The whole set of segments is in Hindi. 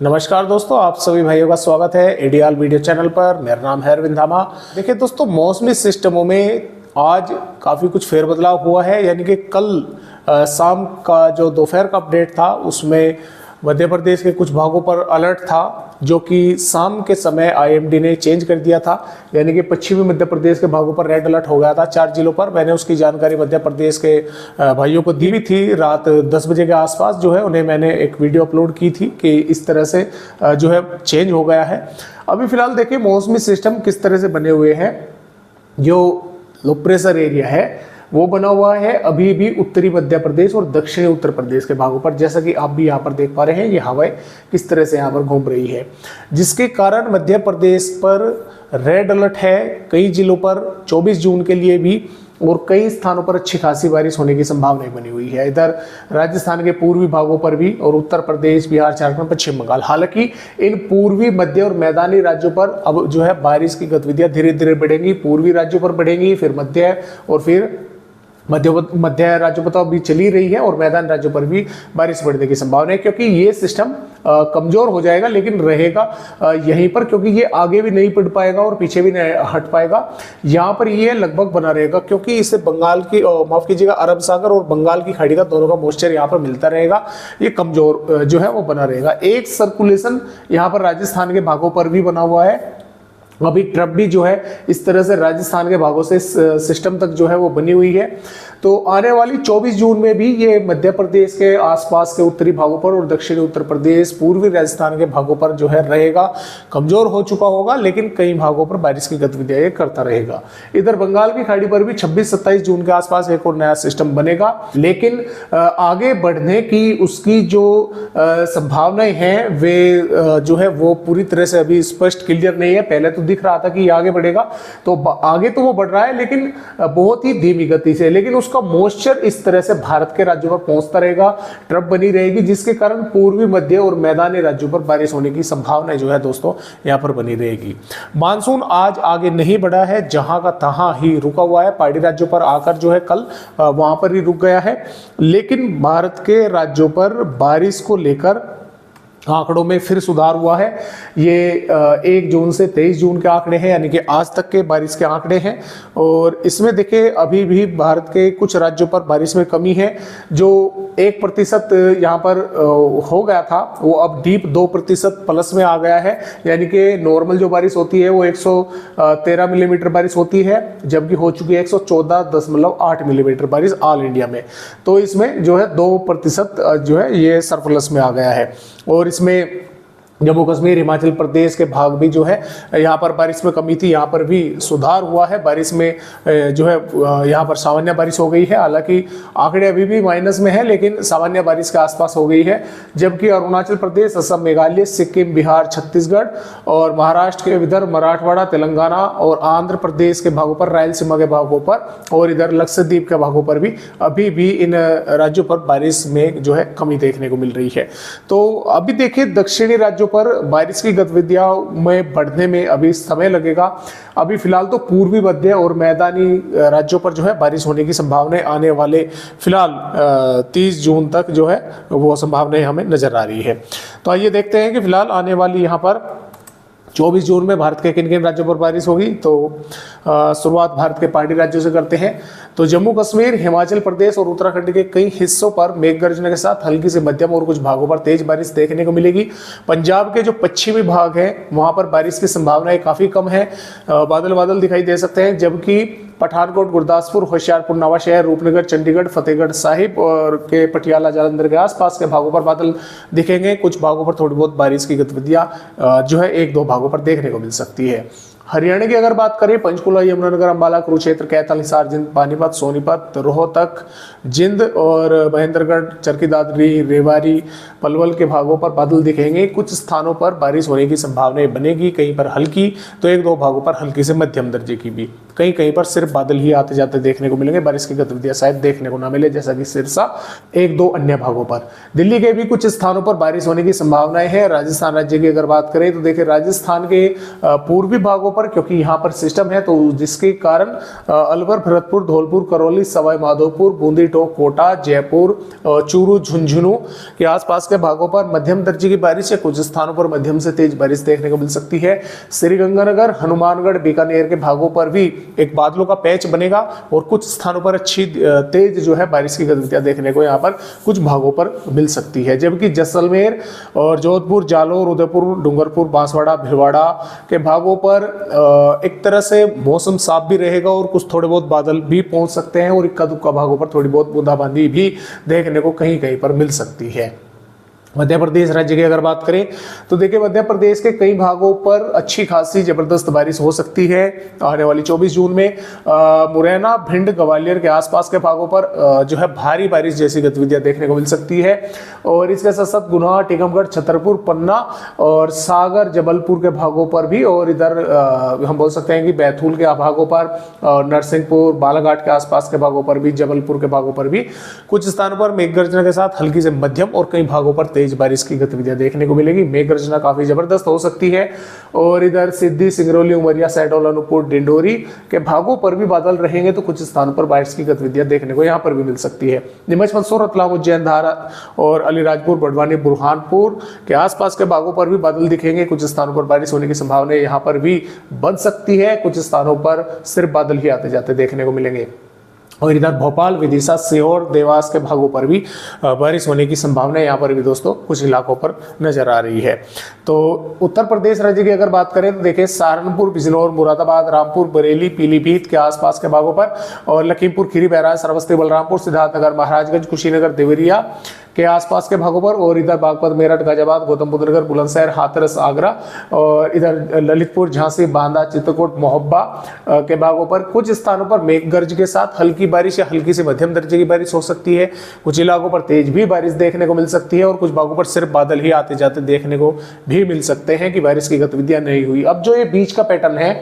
नमस्कार दोस्तों, आप सभी भाइयों का स्वागत है एडीआल वीडियो चैनल पर। मेरा नाम है अरविंद धामा। देखिए दोस्तों, मौसमी सिस्टमों में आज काफ़ी कुछ फेरबदलाव हुआ है। यानी कि कल शाम का जो दोपहर का अपडेट था उसमें मध्य प्रदेश के कुछ भागों पर अलर्ट था, जो कि शाम के समय आईएमडी ने चेंज कर दिया था। यानी कि पश्चिमी मध्य प्रदेश के भागों पर रेड अलर्ट हो गया था 4 जिलों पर। मैंने उसकी जानकारी मध्य प्रदेश के भाइयों को दी भी थी। रात 10 बजे के आसपास जो है उन्हें मैंने एक वीडियो अपलोड की थी कि इस तरह से जो है चेंज हो गया है। अभी फिलहाल देखिए मौसमी सिस्टम किस तरह से बने हुए हैं। जो लो प्रेशर एरिया है वो बना हुआ है अभी भी उत्तरी मध्य प्रदेश और दक्षिणी उत्तर प्रदेश के भागों पर। जैसा कि आप भी यहाँ पर देख पा रहे हैं, ये हवाएं किस तरह से यहाँ पर घूम रही है, जिसके कारण मध्य प्रदेश पर रेड अलर्ट है कई जिलों पर 24 जून के लिए भी। और कई स्थानों पर अच्छी खासी बारिश होने की संभावना बनी हुई है। इधर राजस्थान के पूर्वी भागों पर भी और उत्तर प्रदेश, बिहार, झारखंड, पश्चिम बंगाल। हालांकि इन पूर्वी, मध्य और मैदानी राज्यों पर अब जो है बारिश की गतिविधियां धीरे धीरे बढ़ेंगी। पूर्वी राज्यों पर बढ़ेंगी, फिर मध्य और फिर मध्य राज्यों पर तो अभी चली रही है, और मैदान राज्यों पर भी बारिश बढ़ने की संभावना है। क्योंकि ये सिस्टम कमजोर हो जाएगा लेकिन रहेगा यहीं पर, क्योंकि ये आगे भी नहीं बढ़ पाएगा और पीछे भी नहीं हट पाएगा। यहाँ पर ये लगभग बना रहेगा, क्योंकि इससे बंगाल की माफ कीजिएगा अरब सागर और बंगाल की खाड़ी का दोनों का मॉइस्चर यहाँ पर मिलता रहेगा। ये कमजोर जो है वो बना रहेगा। एक सर्कुलेशन यहाँ पर राजस्थान के भागों पर भी बना हुआ है। अभी ट्रप भी जो है इस तरह से राजस्थान के भागों से सिस्टम तक जो है वो बनी हुई है। तो आने वाली 24 जून में भी ये मध्य प्रदेश के आसपास के उत्तरी भागों पर और दक्षिणी उत्तर प्रदेश, पूर्वी राजस्थान के भागों पर जो है रहेगा। कमजोर हो चुका होगा लेकिन कई भागों पर बारिश की गतिविधियां ये करता रहेगा। इधर बंगाल की खाड़ी पर भी 26-27 जून के आसपास एक और नया सिस्टम बनेगा, लेकिन आगे बढ़ने की उसकी जो संभावनाएं हैं वे जो है वो पूरी तरह से अभी स्पष्ट क्लियर नहीं है। पहले तो दिख रहा था कि ये आगे बढ़ेगा, तो आगे तो वो बढ़ रहा है लेकिन बहुत ही धीमी गति से। लेकिन उसका मॉइस्चर इस तरह से भारत के राज्यों पर पहुंचता रहेगा, ट्रप बनी रहेगी, जिसके कारण पूर्वी, मध्य और मैदानी राज्यों पर बारिश होने की संभावना जो है दोस्तों यहां पर बनी रहेगी। मानसून आज आगे नहीं बढ़ा है, जहां का तहां ही रुका हुआ है। पहाड़ी राज्यों पर आकर जो है कल वहां पर ही रुक गया है। लेकिन भारत के राज्यों पर बारिश को लेकर आंकड़ों में फिर सुधार हुआ है। ये 1 जून से 23 जून के आंकड़े हैं, यानी कि आज तक के बारिश के आंकड़े हैं। और इसमें देखिए अभी भी भारत के कुछ राज्यों पर बारिश में कमी है। जो 1% यहाँ पर हो गया था वो अब डीप 2% प्लस में आ गया है। यानी कि नॉर्मल जो बारिश होती है वो 113 मिलीमीटर बारिश होती है, जबकि हो चुकी है 114.8 मिलीमीटर बारिश ऑल इंडिया में। तो इसमें जो है 2% जो है ये सरप्लस में आ गया है। और इसमें जम्मू कश्मीर, हिमाचल प्रदेश के भाग भी जो है यहाँ पर बारिश में कमी थी, यहाँ पर भी सुधार हुआ है। बारिश में जो है यहाँ पर सामान्य बारिश हो गई है। हालांकि आंकड़े अभी भी माइनस में है लेकिन सामान्य बारिश के आसपास हो गई है। जबकि अरुणाचल प्रदेश, असम, मेघालय, सिक्किम, बिहार, छत्तीसगढ़ और महाराष्ट्र के विदर्भ, मराठवाड़ा, तेलंगाना और आंध्र प्रदेश के भागों पर, रायलसीमा के भागों पर और इधर लक्षद्वीप के भागों पर भी अभी भी इन राज्यों पर बारिश में जो है कमी देखने को मिल रही है। तो अभी देखिए दक्षिणी राज्यों पर बारिश की गतिविधियों में बढ़ने में अभी समय लगेगा। अभी फिलहाल तो पूर्वी, मध्य और मैदानी राज्यों पर जो है बारिश होने की संभावनाएं आने वाले फिलहाल 30 जून तक जो है वो संभावनाएं हमें नजर आ रही है। तो आइए देखते हैं कि फिलहाल आने वाली यहाँ पर 24 जून में भारत के किन किन राज्यों पर बारिश होगी। तो शुरुआत भारत के पहाड़ी राज्यों से करते हैं। तो जम्मू कश्मीर, हिमाचल प्रदेश और उत्तराखंड के कई हिस्सों पर मेघ गर्जन के साथ हल्की से मध्यम और कुछ भागों पर तेज बारिश देखने को मिलेगी। पंजाब के जो पश्चिमी भाग हैं वहां पर बारिश की संभावनाएं काफी कम है, बादल बादल दिखाई दे सकते हैं। जबकि पठानकोट, गुरदासपुर, होशियारपुर, नवाशहर, रूपनगर, चंडीगढ़, फतेहगढ़ साहिब और के पटियाला, जालंधर के आसपास के भागों पर बादल दिखेंगे। कुछ भागों पर थोड़ी बहुत बारिश की गतिविधियां जो है 1-2 भागों पर देखने को मिल सकती है। हरियाणा की अगर बात करें, पंचकुला, यमुनानगर, अंबाला, कुरुक्षेत्र, कैथल, हिसार, जिंद, पानीपत, सोनीपत, रोहतक, जिंद और महेंद्रगढ़, चरखी दादरी, रेवाड़ी, पलवल के भागों पर बादल दिखेंगे। कुछ स्थानों पर बारिश होने की संभावना बनेगी, कहीं पर हल्की तो 1-2 भागों पर हल्की से मध्यम दर्जे की भी। कहीं कहीं पर सिर्फ बादल ही आते जाते देखने को मिलेंगे, बारिश की गतिविधियां शायद देखने को ना मिले, जैसा कि सिरसा, एक दो अन्य भागों पर। दिल्ली के भी कुछ स्थानों पर बारिश होने की संभावनाएं है। राजस्थान राज्य की अगर बात करें तो देखिए राजस्थान के पूर्वी भागों पर, क्योंकि यहाँ पर सिस्टम है तो जिसके कारण अलवर, भरतपुर, धौलपुर, करौली, सवाई माधोपुर, बूंदी, टोंक, कोटा, जयपुर, चूरू, झुंझुनू के आसपास के भागों पर मध्यम दर्जे की बारिश है। कुछ स्थानों पर मध्यम से तेज बारिश देखने को मिल सकती है। श्रीगंगानगर, हनुमानगढ़, बीकानेर के भागों पर भी एक बादलों का पैच बनेगा और कुछ स्थानों पर अच्छी तेज जो है बारिश की गतिविधियां देखने को यहाँ पर कुछ भागों पर मिल सकती है। जबकि जैसलमेर और जोधपुर, जालौर, उदयपुर, डूंगरपुर, बांसवाड़ा, भिलवाड़ा के भागों पर एक तरह से मौसम साफ भी रहेगा और कुछ थोड़े बहुत बादल भी पहुंच सकते हैं और इक्का दुक्का भागों पर थोड़ी बहुत बूंदाबांदी भी देखने को कहीं कहीं पर मिल सकती है। मध्य प्रदेश राज्य की अगर बात करें तो देखिए मध्य प्रदेश के कई भागों पर अच्छी खासी जबरदस्त बारिश हो सकती है आने वाली 24 जून में। मुरैना, भिंड, ग्वालियर के आसपास के भागों पर जो है भारी बारिश जैसी गतिविधियां देखने को मिल सकती है। और इसके साथ साथ गुना, टीकमगढ़, छतरपुर, पन्ना और सागर, जबलपुर के भागों पर भी, और इधर हम बोल सकते हैं कि बैतूल के भागों पर, नरसिंहपुर, बालाघाट के आसपास के भागों पर भी, जबलपुर के भागों पर भी कुछ स्थानों पर मेघ गर्जना के साथ हल्की से मध्यम और कई भागों पर तेज बारिश की गतिविधियां देखने को मिलेगी। मेघ गर्जना काफी जबरदस्त हो सकती है। और इधर सिद्धि, सिंगरौली, उमरिया, शहडोल, अनूपपुर, डिंडोरी के भागों पर भी बादल रहेंगे तो कुछ स्थानों पर बारिश की गतिविधियां देखने को यहां पर भी मिल सकती है। नीमच, मंदसौर, रतलाम, उज्जैन, धार और अलीराजपुर, बड़वानी, बुरहानपुर के आसपास के भागों पर भी बादल दिखेंगे। कुछ स्थानों पर बारिश होने की संभावना यहां पर भी बन सकती है। कुछ स्थानों पर सिर्फ बादल ही आते जाते देखने को मिलेंगे। और इधर भोपाल, विदिशा, सीहोर, देवास के भागों पर भी बारिश होने की संभावना यहाँ पर भी दोस्तों कुछ इलाकों पर नजर आ रही है। तो उत्तर प्रदेश राज्य की अगर बात करें तो देखिए सहारनपुर, बिजनौर, मुरादाबाद, रामपुर, बरेली, पीलीभीत के आसपास के भागों पर और लखीमपुर खीरी, बहराइच, श्रावस्ती, बलरामपुर, सिद्धार्थनगर, महाराजगंज, कुशीनगर, देवरिया के आसपास के भागों पर, और इधर बागपत, मेरठ, गाजियाबाद, गौतम बुद्ध नगर, बुलंदशहर, हाथरस, आगरा और इधर ललितपुर, झांसी, बांदा, चित्रकूट, मोहब्बा के भागों पर कुछ स्थानों पर मेघ गर्ज के साथ हल्की बारिश या हल्की से मध्यम दर्जे की बारिश हो सकती है। कुछ इलाकों पर तेज भी बारिश देखने को मिल सकती है और कुछ भागों पर सिर्फ बादल ही आते जाते देखने को भी मिल सकते हैं कि बारिश की गतिविधियां नहीं हुई। अब जो ये बीच का पैटर्न है,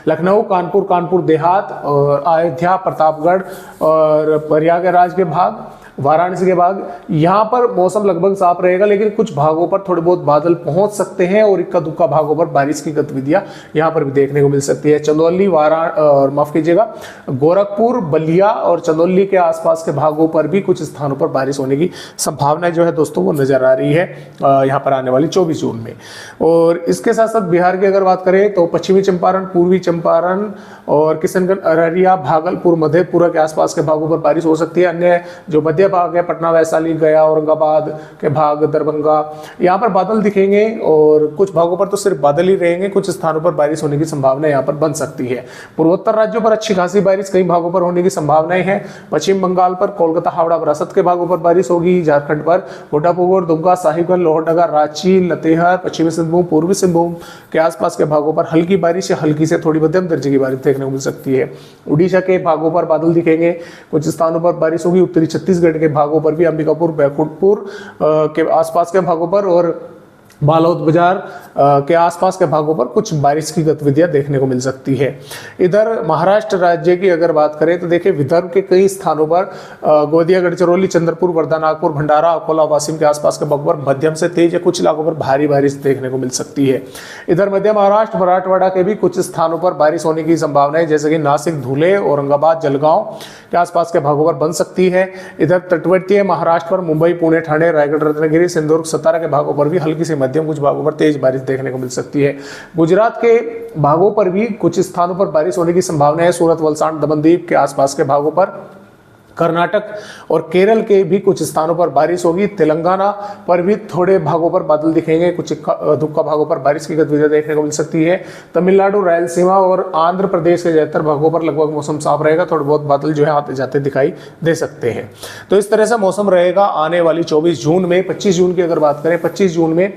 लखनऊ, कानपुर देहात और अयोध्या, प्रतापगढ़ और प्रयागराज के भाग, वाराणसी के भाग, यहाँ पर मौसम लगभग साफ रहेगा, लेकिन कुछ भागों पर थोड़े बहुत बादल पहुंच सकते हैं और इक्का दुक्का भागों पर बारिश की गतिविधियां यहाँ पर भी देखने को मिल सकती है। चंदौली, और माफ कीजिएगा, गोरखपुर, बलिया और चंदौली के आसपास के भागों पर भी कुछ स्थानों पर बारिश होने की संभावना जो है दोस्तों वो नजर आ रही है यहाँ पर आने वाली 24 जून में। और इसके साथ साथ बिहार की अगर बात करें तो पश्चिमी चंपारण, पूर्वी चंपारण और किशनगंज, अररिया, भागलपुर, मधेपुरा के आसपास के भागों पर बारिश हो सकती है। अन्य जो मध्य भाग है, पटना, वैशाली, गया, औरंगाबाद के भाग, दरभंगा, यहाँ पर बादल दिखेंगे और कुछ भागों पर तो सिर्फ बादल ही रहेंगे। कुछ स्थानों पर बारिश होने की संभावना यहाँ पर बन सकती है। पूर्वोत्तर राज्यों पर अच्छी खासी बारिश कई भागों पर होने की संभावनाएं हैं। पश्चिम बंगाल पर कोलकाता, हावड़ा, बरासत के भागों पर बारिश होगी। झारखंड पर कोटापुर, दुमका, साहिबगंज, लोहरदगा, रांची, लतेहर, पश्चिमी सिंहभूम, पूर्वी सिंहभूम के आसपास के भागों पर हल्की बारिश या हल्की से थोड़ी मध्यम दर्जे की बारिश देखने को मिल सकती है। उड़ीसा के भागों पर बादल दिखेंगे। कुछ स्थानों पर बारिश होगी। उत्तरी छत्तीसगढ़ के भागों पर भी, अंबिकापुर, बैकुंठपुर के आसपास के भागों पर और बालोद बाजार के आसपास के भागों पर कुछ बारिश की गतिविधियां देखने को मिल सकती है। इधर महाराष्ट्र राज्य की अगर बात करें तो देखिए विदर्भ के कई स्थानों पर गोंदिया, गढ़चिरौली, चंद्रपुर, वर्धा, नागपुर, भंडारा, अकोला, वाशिम के आसपास के भागों पर मध्यम से तेज या कुछ इलाकों पर भारी बारिश देखने को मिल सकती है। इधर मध्य महाराष्ट्र, मराठवाड़ा के भी कुछ स्थानों पर बारिश होने की संभावना है, जैसे कि नासिक, धुले, औरंगाबाद, जलगांव के आसपास के भागों पर बन सकती है। इधर तटवर्तीय महाराष्ट्र पर मुंबई, पुणे, ठाणे, रायगढ़, रत्नागिरी, सिंधुदुर्ग, सतारा के भागों पर भी हल्की से मध्यम, कुछ भागों पर तेज बारिश देखने को मिल सकती है। गुजरात के भागों पर भी कुछ स्थानों पर बारिश होने की संभावना है। सूरत, वलसाड, दमनदीप के आसपास के भागों पर, कर्नाटक और केरल के भी कुछ स्थानों पर बारिश होगी। तेलंगाना पर भी थोड़े भागों पर बादल दिखेंगे। कुछ दुक्का भागों पर बारिश की गतिविधियां देखने को मिल सकती है। तमिलनाडु, रायलसीमा और आंध्र प्रदेश के ज्यादातर भागों पर लगभग मौसम साफ रहेगा। थोड़े बहुत बादल जो है आते जाते दिखाई दे सकते हैं। तो इस तरह से मौसम रहेगा आने वाली 24 जून में। 25 जून की अगर बात करें, 25 जून में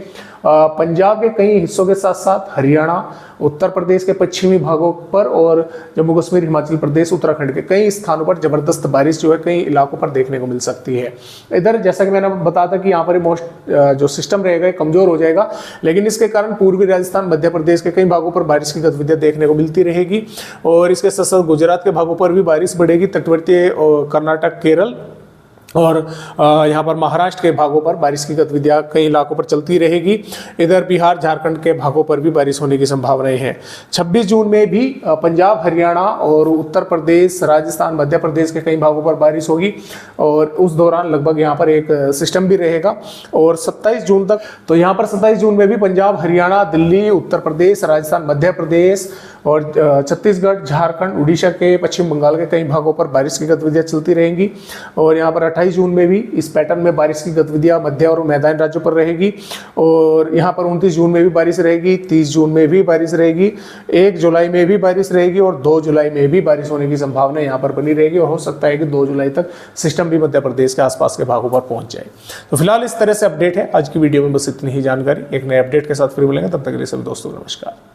पंजाब के कई हिस्सों के साथ साथ हरियाणा, उत्तर प्रदेश के पश्चिमी भागों पर और जम्मू कश्मीर, हिमाचल प्रदेश, उत्तराखंड के कई स्थानों पर जबरदस्त बारिश जो है कई इलाकों पर देखने को मिल सकती है। इधर जैसा कि मैंने बताया था कि यहाँ पर जो सिस्टम रहेगा कमजोर हो जाएगा, लेकिन इसके कारण पूर्वी राजस्थान, मध्य प्रदेश के कई भागों पर बारिश की गतिविधियां देखने को मिलती रहेगी और इसके साथ साथ गुजरात के भागों पर भी बारिश बढ़ेगी। तटवर्ती कर्नाटक, केरल और यहाँ पर महाराष्ट्र के भागों पर बारिश की गतिविधियां कई इलाकों पर चलती रहेगी। इधर बिहार, झारखंड के भागों पर भी बारिश होने की संभावनाएं हैं। 26 जून में भी पंजाब, हरियाणा और उत्तर प्रदेश, राजस्थान, मध्य प्रदेश के कई भागों पर बारिश होगी और उस दौरान लगभग यहाँ पर एक सिस्टम भी रहेगा। और 27 जून तक, तो यहाँ पर 27 जून में भी पंजाब, हरियाणा, दिल्ली, उत्तर प्रदेश, राजस्थान, मध्य प्रदेश और छत्तीसगढ़, झारखंड, उड़ीसा के, पश्चिम बंगाल के कई भागों पर बारिश की गतिविधियां चलती रहेंगी। और यहाँ पर 28 जून में भी इस पैटर्न में बारिश की गतिविधियां मध्य और मैदानी राज्यों पर रहेगी। और यहाँ पर 29 जून में भी बारिश रहेगी, 30 जून में भी बारिश रहेगी, 1 जुलाई में भी बारिश रहेगी और 2 जुलाई में भी बारिश होने की संभावना यहाँ पर बनी रहेगी। और हो सकता है कि 2 जुलाई तक सिस्टम भी मध्य प्रदेश के आसपास के भागों पर पहुंच जाए। तो फिलहाल इस तरह से अपडेट है। आज की वीडियो में बस इतनी ही जानकारी। एक नए अपडेट के साथ फिर मिलेंगे, तब तक के लिए सभी दोस्तों को नमस्कार।